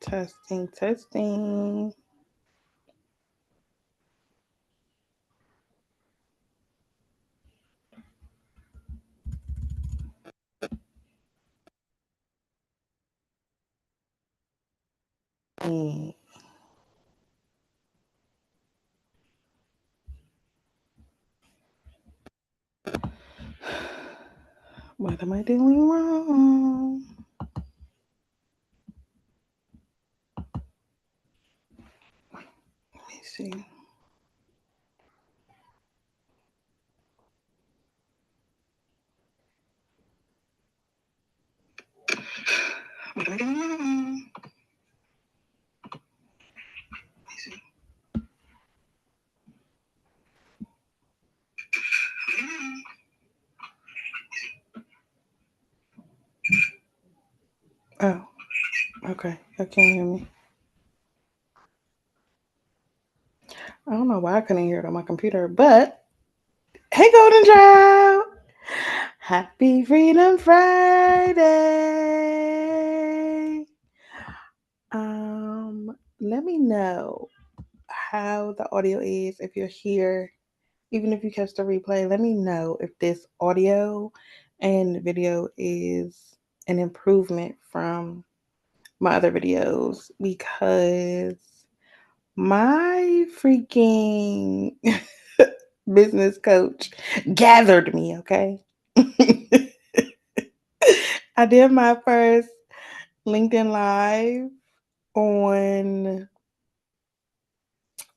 Testing, testing. Mm. What am I doing wrong? Let me see. What am I doing wrong? Let me see. Oh, okay. I can't hear me. I don't know why I couldn't hear it on my computer, but hey, Golden Child! Happy Freedom Friday! Let me know how the audio is if you're here. Even if you catch the replay, let me know if this audio and video is an improvement from my other videos because my freaking business coach gathered me, okay? I did my first LinkedIn Live on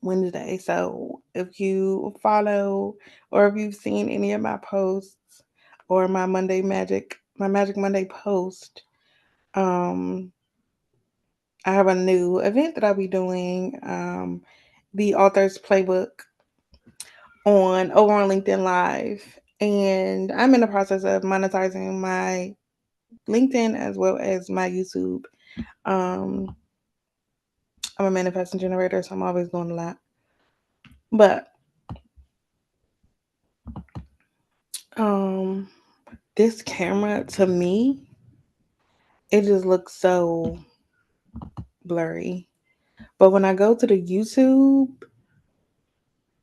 Wednesday. So if you follow or if you've seen any of my posts or my Magic Monday post, um, I have a new event that I'll be doing, the author's playbook over on LinkedIn Live. And I'm in the process of monetizing my LinkedIn as well as my YouTube. Um, I'm a manifesting generator, so I'm always doing a lot. But um this camera to me, it just looks so blurry. But when I go to the YouTube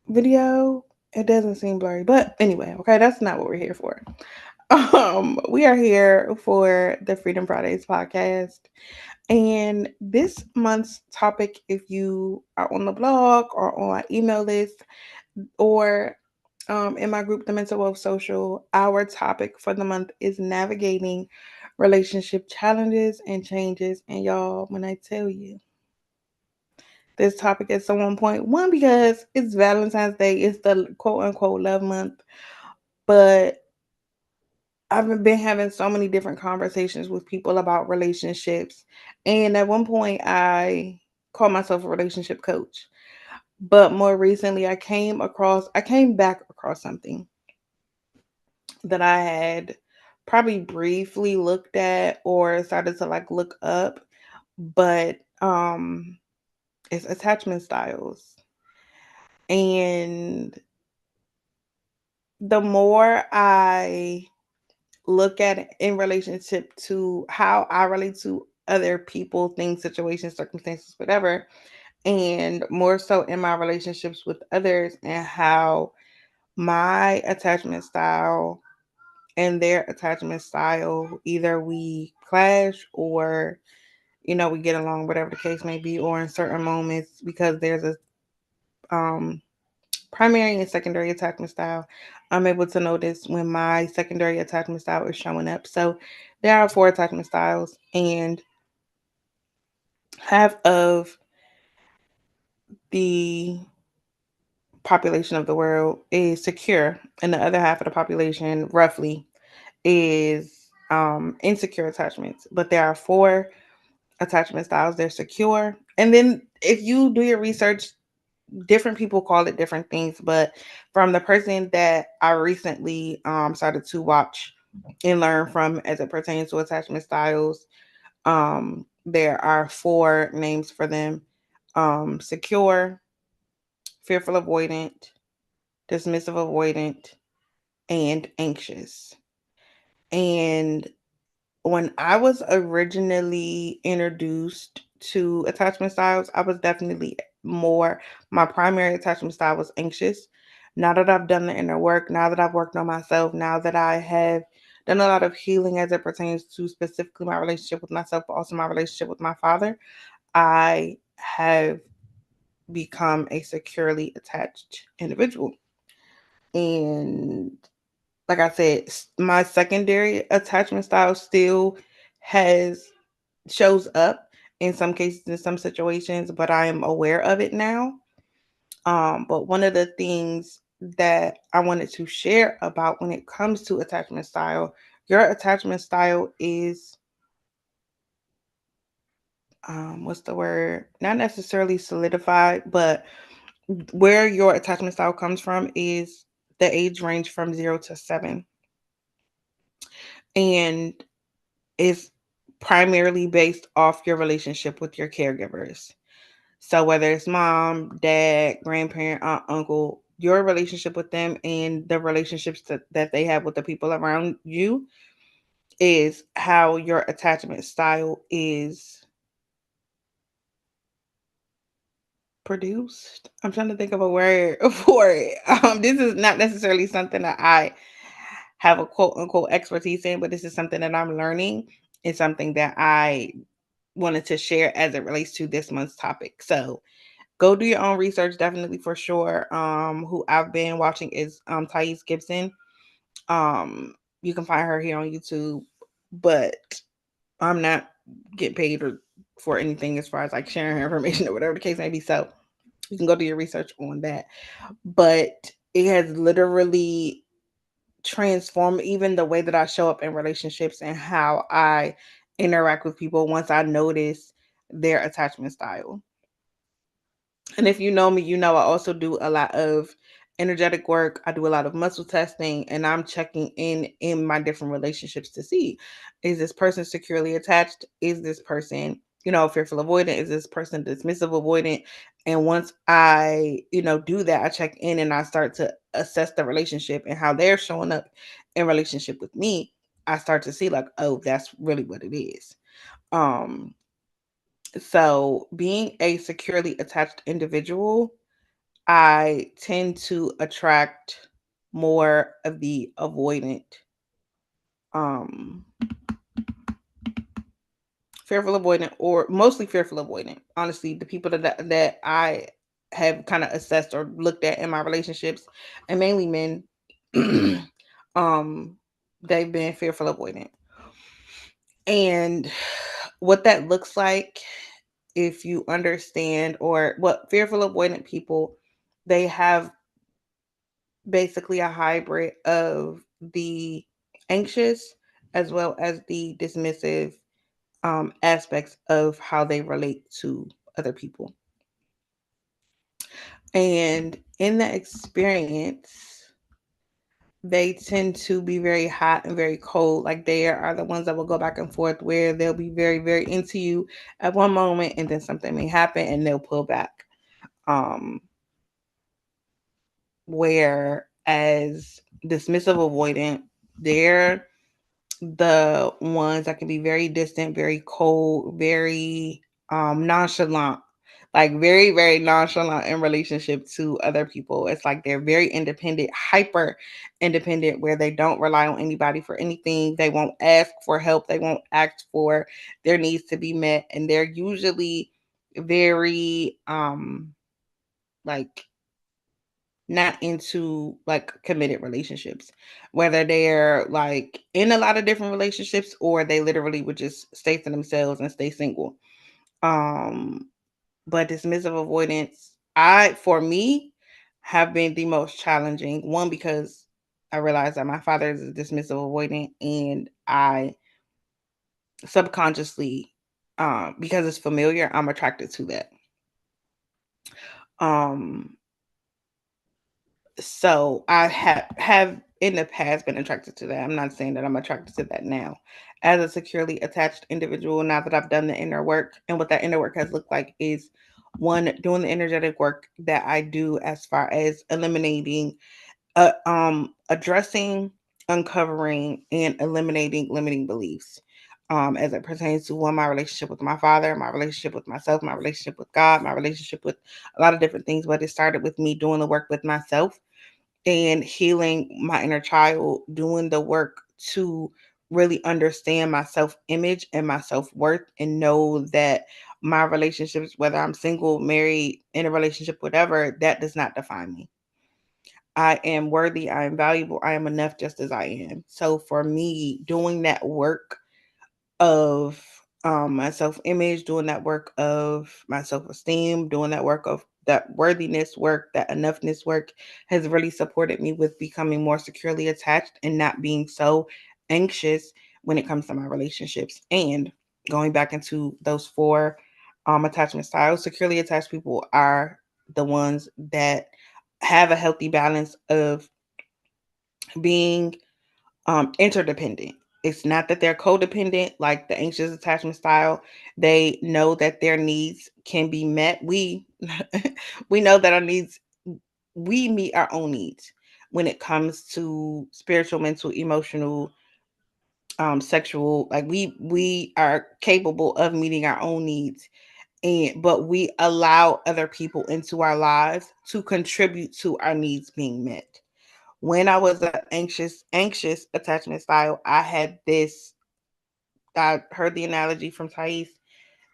video, it doesn't seem blurry. But anyway, okay, that's not what we're here for. We are here for the Freedom Fridays podcast. And this month's topic, if you are on the blog or on my email list or in my group, the Mental Wealth Social, our topic for the month is navigating relationship challenges and changes. And y'all, when I tell you this topic is so on point, one, because it's Valentine's Day, it's the quote unquote love month, but I've been having so many different conversations with people about relationships. And at one point, I called myself a relationship coach. But more recently, I came back across something that I had probably briefly looked at or started to like look up, but it's attachment styles. And the more I look at it in relationship to how I relate to other people, things, situations, circumstances, whatever, and more so in my relationships with others and how my attachment style and their attachment style, either we clash or we get along, whatever the case may be, or in certain moments because there's a um primary and secondary attachment style, I'm able to notice when my secondary attachment style is showing up. So there are four attachment styles, and half of the population of the world is secure, and the other half of the population, roughly, is insecure attachments. But there are four attachment styles. They're secure, and then if you do your research, different people call it different things. But from the person that I recently started to watch and learn from as it pertains to attachment styles, there are four names for them: secure, fearful avoidant, dismissive avoidant, and anxious. And when I was originally introduced to attachment styles, I was definitely more, my primary attachment style was anxious. Now that I've done the inner work, now that I've worked on myself, now that I have done a lot of healing as it pertains to specifically my relationship with myself, but also my relationship with my father, I have become a securely attached individual. And like I said, my secondary attachment style still has shows up in some cases, in some situations, but I am aware of it now. But one of the things that I wanted to share about when it comes to attachment style, your attachment style is what's the word? Not necessarily solidified, but where your attachment style comes from is the age range from 0 to 7. And is primarily based off your relationship with your caregivers. So whether it's mom, dad, grandparent, aunt, uncle, your relationship with them and the relationships that they have with the people around you is how your attachment style is produced. I'm trying to think of a word for it. This is not necessarily something that I have a quote unquote expertise in, but this is something that I'm learning. It's something that I wanted to share as it relates to this month's topic. So go do your own research, definitely for sure. Who I've been watching is Thais Gibson. You can find her here on YouTube, but I'm not getting paid for anything as far as like sharing her information or whatever the case may be. So you can go do your research on that. But it has literally transformed even the way that I show up in relationships and how I interact with people once I notice their attachment style. And if you know me, you know I also do a lot of energetic work. I do a lot of muscle testing, and I'm checking in my different relationships to see, is this person securely attached? Is this person, fearful avoidant? Is this person dismissive avoidant? And once I, do that, I check in and I start to assess the relationship and how they're showing up in relationship with me. I start to see like, oh, that's really what it is. Um, so being a securely attached individual, I tend to attract more of the avoidant, um, fearful avoidant, or mostly fearful avoidant. Honestly, the people that I have kind of assessed or looked at in my relationships, and mainly men, um, they've been fearful avoidant. And what that looks like, if you understand, or what fearful avoidant people, they have basically a hybrid of the anxious as well as the dismissive aspects of how they relate to other people. And in that experience, they tend to be very hot and very cold. Like they are the ones that will go back and forth, where they'll be very, very into you at one moment and then something may happen and they'll pull back. Um, Whereas dismissive avoidant, they're the ones that can be very distant, very cold, very nonchalant, like very, very nonchalant in relationship to other people. It's like they're very independent, hyper independent, where they don't rely on anybody for anything. They won't ask for help, they won't ask for their needs to be met. And they're usually very like not into like committed relationships, whether they're like in a lot of different relationships or they literally would just stay to themselves and stay single. um but dismissive avoidance, I for me, have been the most challenging one, because I realized that my father is a dismissive avoidant, and I subconsciously, because it's familiar, I'm attracted to that. um So I have in the past been attracted to that. I'm not saying that I'm attracted to that now. As a securely attached individual, now that I've done the inner work, and what that inner work has looked like is, one, doing the energetic work that I do as far as eliminating, addressing, uncovering, and eliminating limiting beliefs. as it pertains to one, my relationship with my father, my relationship with myself, my relationship with God, my relationship with a lot of different things. But it started with me doing the work with myself and healing my inner child, doing the work to really understand my self image and my self worth, and know that my relationships, whether I'm single, married, in a relationship, whatever, that does not define me. I am worthy, I am valuable, I am enough just as I am. So for me, doing that work of my self image, doing that work of my self esteem, doing that work of that worthiness work, that enoughness work has really supported me with becoming more securely attached and not being so anxious when it comes to my relationships. And going back into those four attachment styles, securely attached people are the ones that have a healthy balance of being interdependent. It's not that they're codependent like the anxious attachment style. They know that their needs can be met. We we know that our needs, we meet our own needs when it comes to spiritual, mental, emotional, sexual. Like we are capable of meeting our own needs, and but we allow other people into our lives to contribute to our needs being met. When I was an anxious attachment style, I had this. I heard the analogy from Thais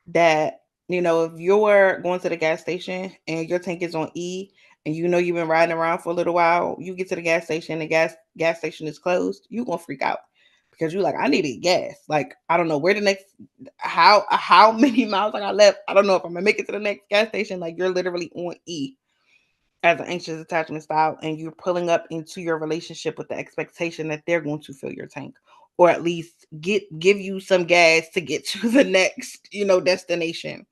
that, if you're going to the gas station and your tank is on E, and you've been riding around for a little while, you get to the gas station, the gas station is closed, you're gonna freak out because you're like, I needed gas. Like, I don't know where the next, how many miles I got left. I don't know if I'm gonna make it to the next gas station. Like, you're literally on E as an anxious attachment style, and you're pulling up into your relationship with the expectation that they're going to fill your tank, or at least give you some gas to get to the next destination.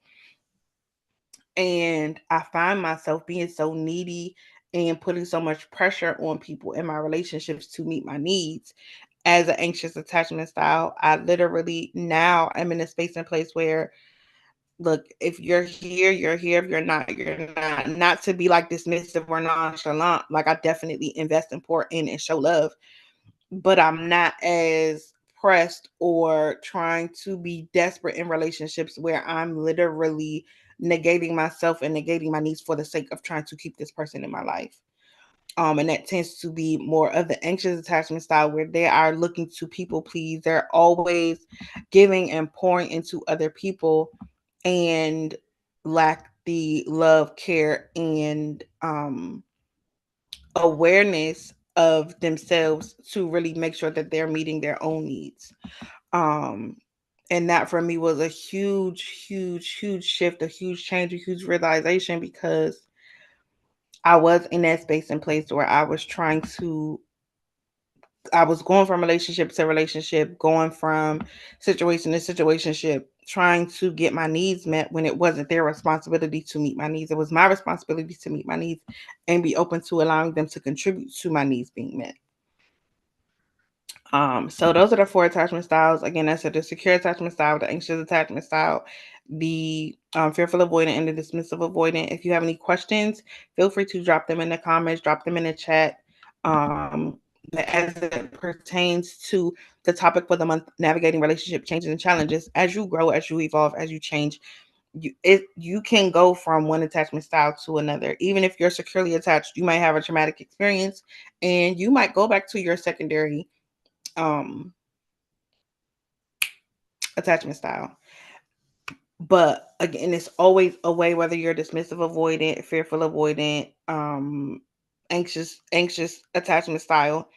And I find myself being so needy and putting so much pressure on people in my relationships to meet my needs. As an anxious attachment style, I literally now I'm in a space and place where, look, if you're here, you're here. If you're not, you're not. Not to be like dismissive or nonchalant. Like, I definitely invest and pour in and show love, but I'm not as pressed or trying to be desperate in relationships where I'm literally negating myself and negating my needs for the sake of trying to keep this person in my life. And that tends to be more of the anxious attachment style, where they are looking to people please. They're always giving and pouring into other people, and lack the love, care, and awareness of themselves to really make sure that they're meeting their own needs. Um, and that for me was a huge, huge, huge shift, a huge change, a huge realization, because I was in that space and place where I was going from relationship to relationship, going from situation to situationship, trying to get my needs met when it wasn't their responsibility to meet my needs. It was my responsibility to meet my needs and be open to allowing them to contribute to my needs being met. So those are the four attachment styles. Again, I said the secure attachment style, the anxious attachment style, the fearful avoidant, and the dismissive avoidant. If you have any questions, feel free to drop them in the comments, drop them in the chat. As it pertains to the topic for the month, navigating relationship changes and challenges. As you grow, as you evolve, as you change, you can go from one attachment style to another. Even if you're securely attached, you might have a traumatic experience, and you might go back to your secondary um attachment style. But again, it's always a way, whether you're dismissive avoidant, fearful avoidant, anxious attachment style,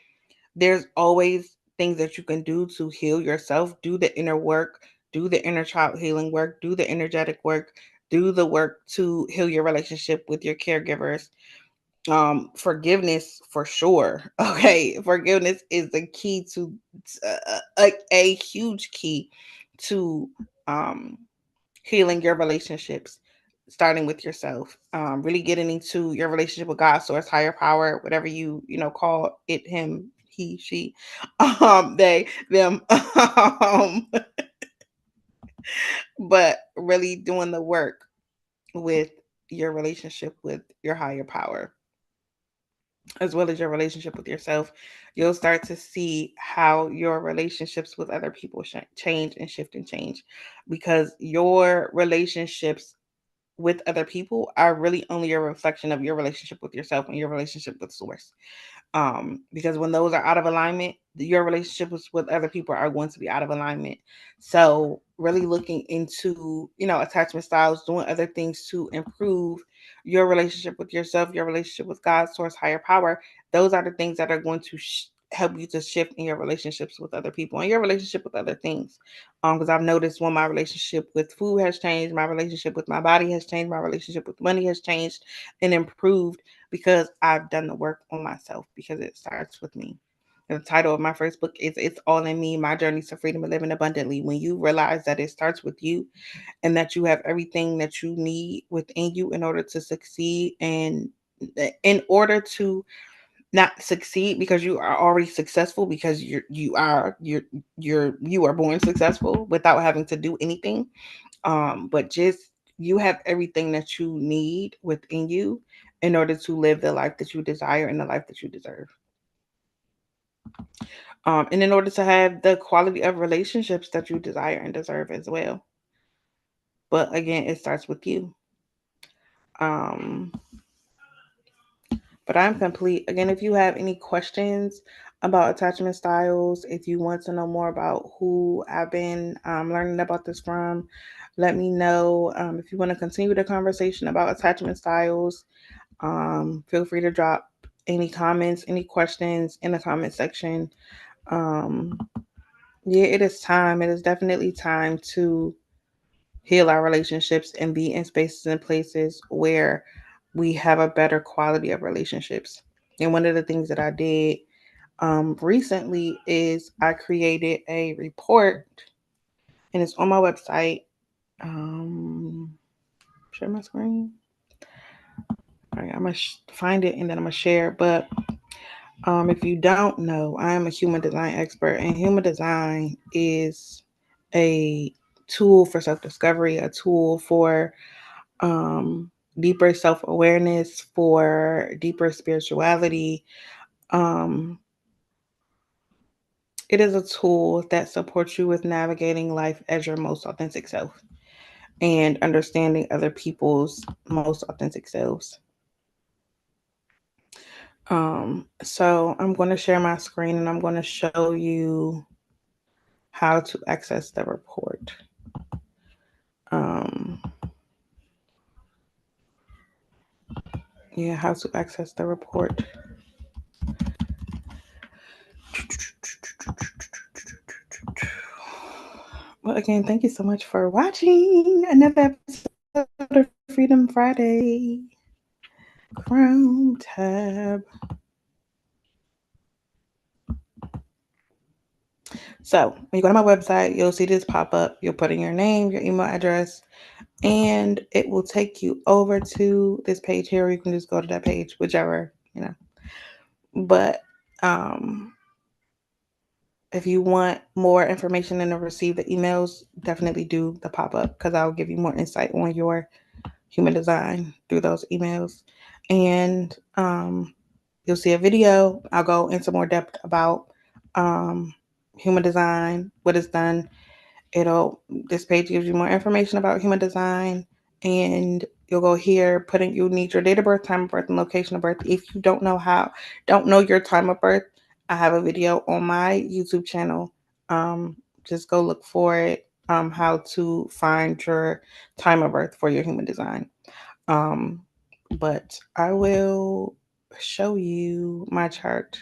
there's always things that you can do to heal yourself. Do the inner work, do the inner child healing work, do the energetic work, do the work to heal your relationship with your caregivers. Forgiveness for sure. Okay, forgiveness is the key to a huge key to um healing your relationships, starting with yourself. Really getting into your relationship with God, source, higher power, whatever call it, him, he, she, they, them. But really doing the work with your relationship with your higher power. as well as your relationship with yourself, you'll start to see how your relationships with other people change and shift and change, because your relationships with other people are really only a reflection of your relationship with yourself and your relationship with source. Because when those are out of alignment, your relationships with other people are going to be out of alignment. So really looking into, attachment styles, doing other things to improve your relationship with yourself, your relationship with God, source, higher power. Those are the things that are going to help you to shift in your relationships with other people and your relationship with other things. Because I've noticed when my relationship with food has changed, my relationship with my body has changed, my relationship with money has changed and improved, because I've done the work on myself, because it starts with me. And the title of my first book is It's All in Me, My Journeys to Freedom and Living Abundantly. When you realize that it starts with you and that you have everything that you need within you in order to succeed, and in order to not succeed because you are already successful, because you are born successful without having to do anything, but just you have everything that you need within you in order to live the life that you desire and the life that you deserve. And in order to have the quality of relationships that you desire and deserve as well. But again, it starts with you. Um, but I'm complete. Again, if you have any questions about attachment styles, if you want to know more about who I've been learning about this from, let me know. If you want to continue the conversation about attachment styles, feel free to drop any comments, any questions in the comment section. Um, yeah, it is time. It is definitely time to heal our relationships and be in spaces and places where we have a better quality of relationships. And one of the things that I did recently is I created a report, and it's on my website. Share my screen. All right, I'm gonna find it and then I'm gonna share. But if you don't know, I am a human design expert, and human design is a tool for self discovery, a tool for um, deeper self awareness, for deeper spirituality. Um, it is a tool that supports you with navigating life as your most authentic self and understanding other people's most authentic selves. So I'm going to share my screen and I'm going to show you how to access the report. Um, yeah, how to access the report. Well, again, thank you so much for watching another episode of Freedom Friday. Chrome tab. So when you go to my website, you'll see this pop up. You'll put in your name, your email address, and it will take you over to this page here. You can just go to that page, whichever. But if you want more information and to receive the emails, definitely do the pop up, because I'll give you more insight on your human design through those emails. And you'll see a video. I'll go into more depth about um, human design, what it's done. This page gives you more information about human design, and you'll go here, you need your date of birth, time of birth, and location of birth. If you don't know your time of birth, I have a video on my YouTube channel. Um, just go look for it. How to find your time of birth for your human design. Um, but I will show you my chart.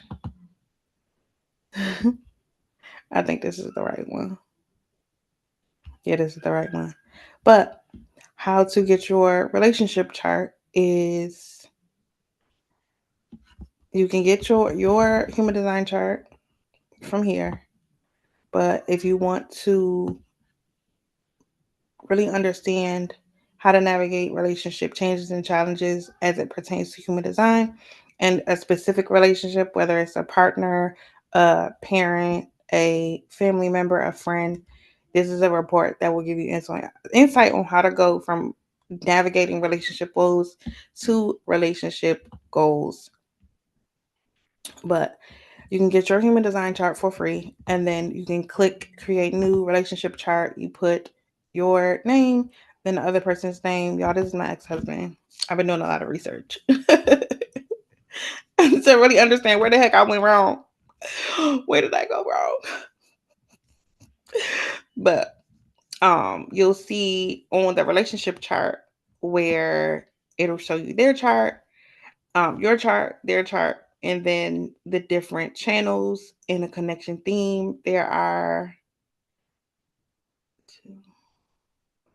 I think this is the right one. Yeah, this is the right one. But how to get your relationship chart is you can get your human design chart from here. But if you want to really understand how to navigate relationship changes and challenges as it pertains to human design and a specific relationship, whether it's a partner, a parent, a family member, a friend. This is a report that will give you insight on how to go from navigating relationship woes to relationship goals. But you can get your human design chart for free, and then you can click create new relationship chart. You put your name, then the other person's name. Y'all, this is my ex husband. I've been doing a lot of research to really understand where the heck I went wrong. Where did I go wrong? But you'll see on the relationship chart where it'll show you their chart, your chart, their chart, and then the different channels in a connection theme. There are two,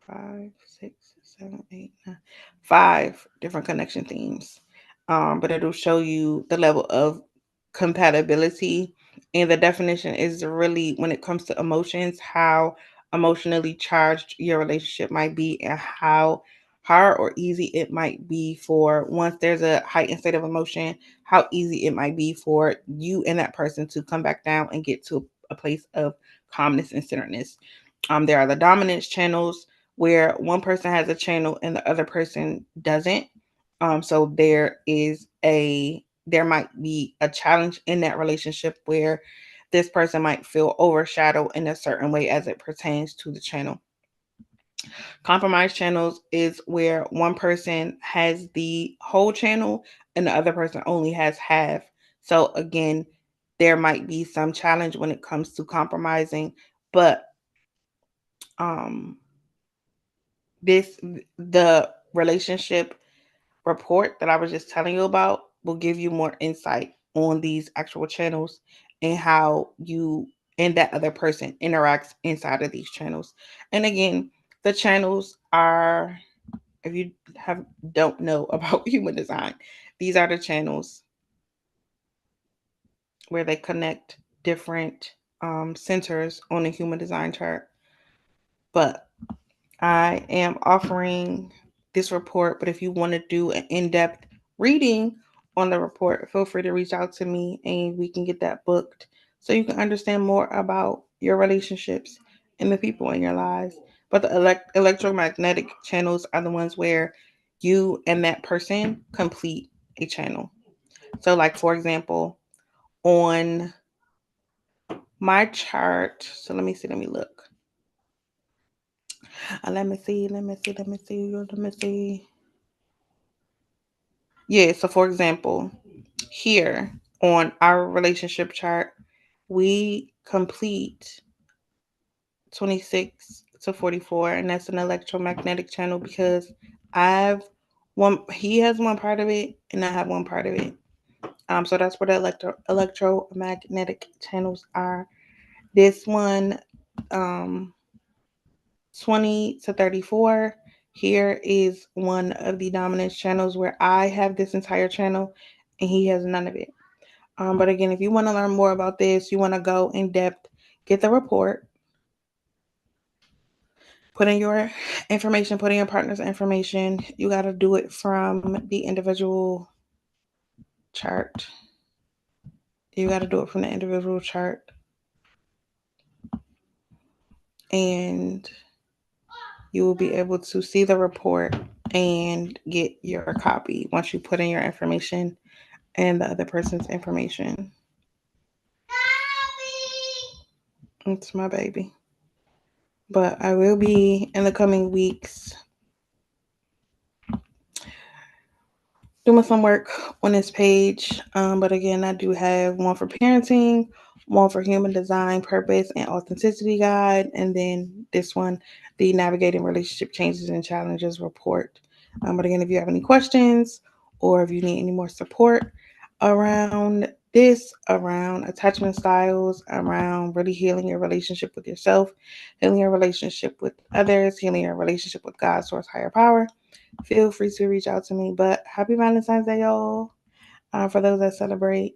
five, six, seven, eight, nine, five different connection themes. But it'll show you the level of compatibility. And the definition is really when it comes to emotions, how emotionally charged your relationship might be and how hard or easy it might be for once there's a heightened state of emotion, how easy it might be for you and that person to come back down and get to a place of calmness and centeredness. There are the dominance channels where one person has a channel and the other person doesn't. So there might be a challenge in that relationship where this person might feel overshadowed in a certain way as it pertains to the channel. Compromise channels is where one person has the whole channel and the other person only has half. So again, there might be some challenge when it comes to compromising, but um this the relationship report that I was just telling you about will give you more insight on these actual channels and how you and that other person interacts inside of these channels. And again, the channels are, if you have don't know about human design, these are the channels where they connect different centers on a human design chart. But I am offering this report, but if you want to do an in depth reading on the report, feel free to reach out to me and we can get that booked so you can understand more about your relationships and the people in your lives. But the electromagnetic channels are the ones where you and that person complete a channel. So, like, for example, on my chart, so let me look. Let me see, let me see. Yeah, so for example, here on our relationship chart, we complete 26 to 44, and that's an electromagnetic channel because I've he has one part of it, and I have one part of it. So that's what electromagnetic channels are. This one, um, 20 to 34. Here is one of the dominance channels where I have this entire channel and he has none of it. But again, if you want to learn more about this, you want to go in depth, get the report, put in your information, put in your partner's information. You got to do it from the individual chart. You got to do it from the individual chart. And you will be able to see the report and get your copy once you put in your information and the other person's information. It's my baby. But I will be in the coming weeks doing some work on this page. But again, I do have one for parenting, one for human design, purpose, and authenticity guide, and then this one, the navigating relationship changes and challenges report. But again, if you have any questions or if you need any more support around this, around attachment styles, around really healing your relationship with yourself, healing your relationship with others, healing your relationship with God, source, higher power, feel free to reach out to me. But happy Valentine's Day, y'all. For those that celebrate,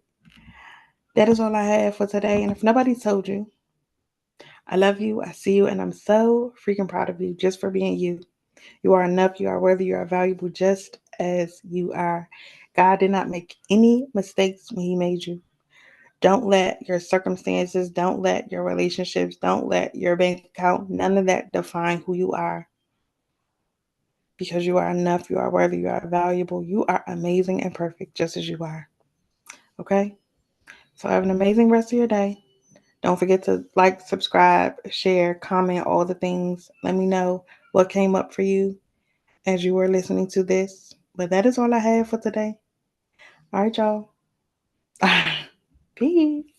that is all I have for today. And if nobody told you, I love you, I see you, and I'm so freaking proud of you just for being you. You are enough, you are worthy, you are valuable just as you are. God did not make any mistakes when He made you. Don't let your circumstances, don't let your relationships, don't let your bank account, none of that define who you are. Because you are enough, you are worthy, you are valuable, you are amazing and perfect just as you are. Okay? So have an amazing rest of your day. Don't forget to like, subscribe, share, comment, all the things. Let me know what came up for you as you were listening to this. But that is all I have for today. All right, y'all. Peace.